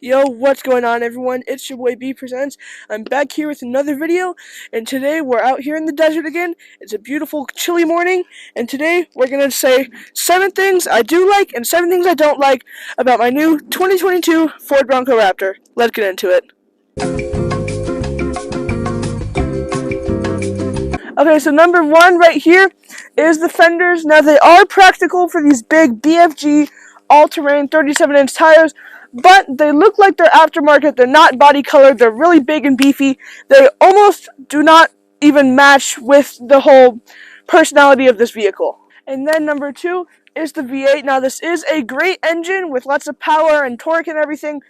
Yo, what's going on, everyone? It's your boy B Presents. I'm back here with another video, and today we're out here in the desert again. It's a beautiful, chilly morning, and today we're going to say 7 things I do like and 7 things I don't like about my new 2022 Ford Bronco Raptor. Let's get into it. Okay, so number 1 right here is the fenders. Now, they are practical for these big BFG all-terrain 37-inch tires, but they look like they're aftermarket. They're not body colored. They're really big and beefy. They almost do not even match with the whole personality of this vehicle. And then number 2 is the V8. Now, this is a great engine with lots of power and torque and everything,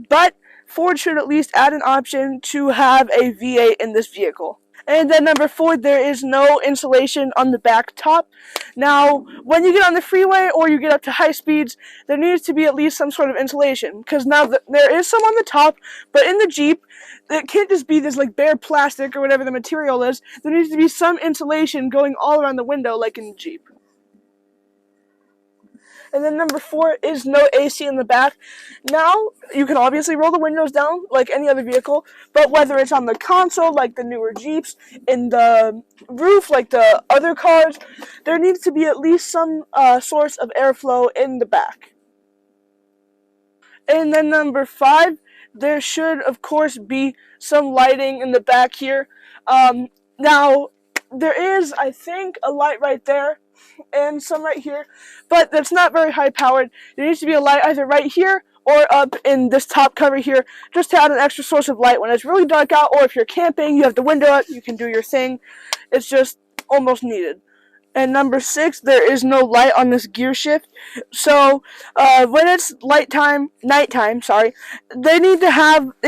but Ford should at least add an option to have a V8 in this vehicle. And then number 4, there is no insulation on the back top. Now, when you get on the freeway or you get up to high speeds, there needs to be at least some sort of insulation. Because now there is some on the top, but in the Jeep, it can't just be this like bare plastic or whatever the material is. There needs to be some insulation going all around the window like in the Jeep. And then number 4 is no AC in the back. Now, you can obviously roll the windows down like any other vehicle, but whether it's on the console like the newer Jeeps, in the roof like the other cars, there needs to be at least some source of airflow in the back. And then number 5, there should of course be some lighting in the back here. Now, there is, I think, a light right there and some right here, but that's not very high powered. There needs to be a light either right here or up in this top cover here, just to add an extra source of light when it's really dark out, or if you're camping, you have the window up, you can do your thing. It's just almost needed. And number 6, there is no light on this Gearshift. So when it's nighttime, it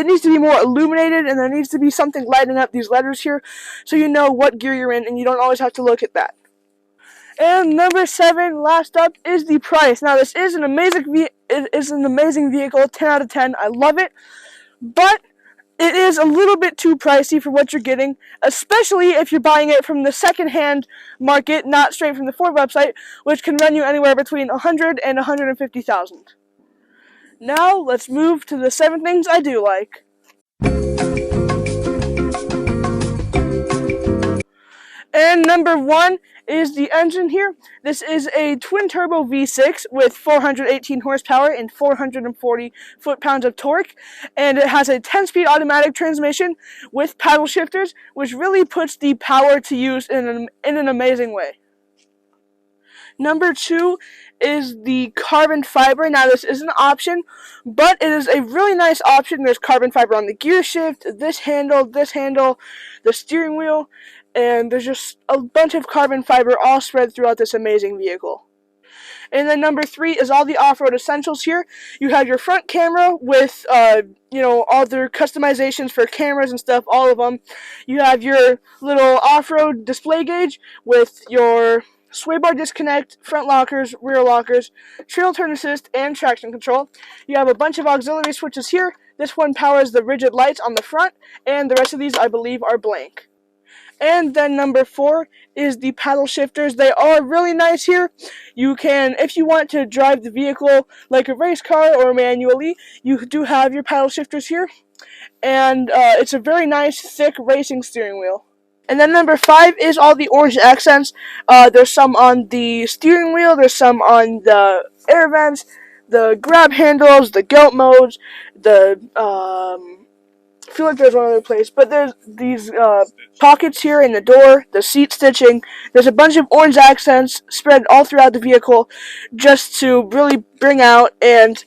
needs to be more illuminated, and there needs to be something lighting up these letters here, so you know what gear you're in, and you don't always have to look at that. And number 7, last up, is the price. Now, this is an amazing vehicle, 10 out of 10. I love it, but it is a little bit too pricey for what you're getting, especially if you're buying it from the second-hand market, not straight from the Ford website, which can run you anywhere between $100,000 and $150,000. Now, let's move to the 7 things I do like. And number 1 is the engine here. This is a twin-turbo V6 with 418 horsepower and 440 foot-pounds of torque, and it has a 10-speed automatic transmission with paddle shifters, which really puts the power to use in an amazing way. Number 2 is the carbon fiber. Now, this is an option, but it is a really nice option. There's carbon fiber on the gear shift, this handle, the steering wheel, and there's just a bunch of carbon fiber all spread throughout this amazing vehicle. And then number 3 is all the Offroad Essentials here. You have your front camera with, all their customizations for cameras and stuff, all of them. You have your little off-road display gauge with your sway bar disconnect, front lockers, rear lockers, trail turn assist, and traction control. You have a bunch of auxiliary switches here. This one powers the rigid lights on the front, and the rest of these, I believe, are blank. And then number 4 is the paddle shifters. They are really nice here. You can, if you want to drive the vehicle like a race car or manually, you do have your paddle shifters here. And it's a very nice, thick racing steering wheel. And then number 5 is all the orange accents. There's some on the steering wheel, there's some on the air vents, the grab handles, the goat modes, I feel like there's one other place, but there's these pockets here in the door, the seat stitching. There's a bunch of orange accents spread all throughout the vehicle just to really bring out and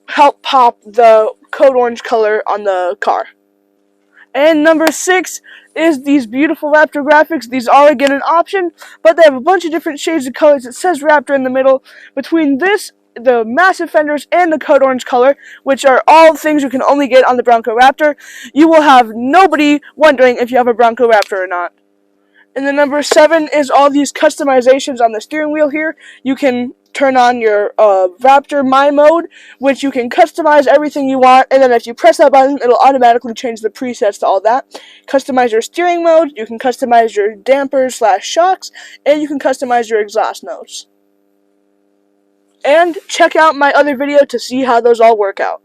help pop the code orange color on the car. And number 6 is these beautiful Raptor Graphics. These are again an option, but they have a bunch of different shades of colors. It says Raptor in the middle. Between this, the massive fenders, and the code orange color, which are all things you can only get on the Bronco Raptor, you will have nobody wondering if you have a Bronco Raptor or not. And then number 7 is all these customizations on the steering wheel here. You can turn on your Raptor My Mode, which you can customize everything you want, and then if you press that button, it'll automatically change the presets to all that. Customize your steering mode, you can customize your dampers / shocks, and you can customize your exhaust notes. And check out my other video to see how those all work out.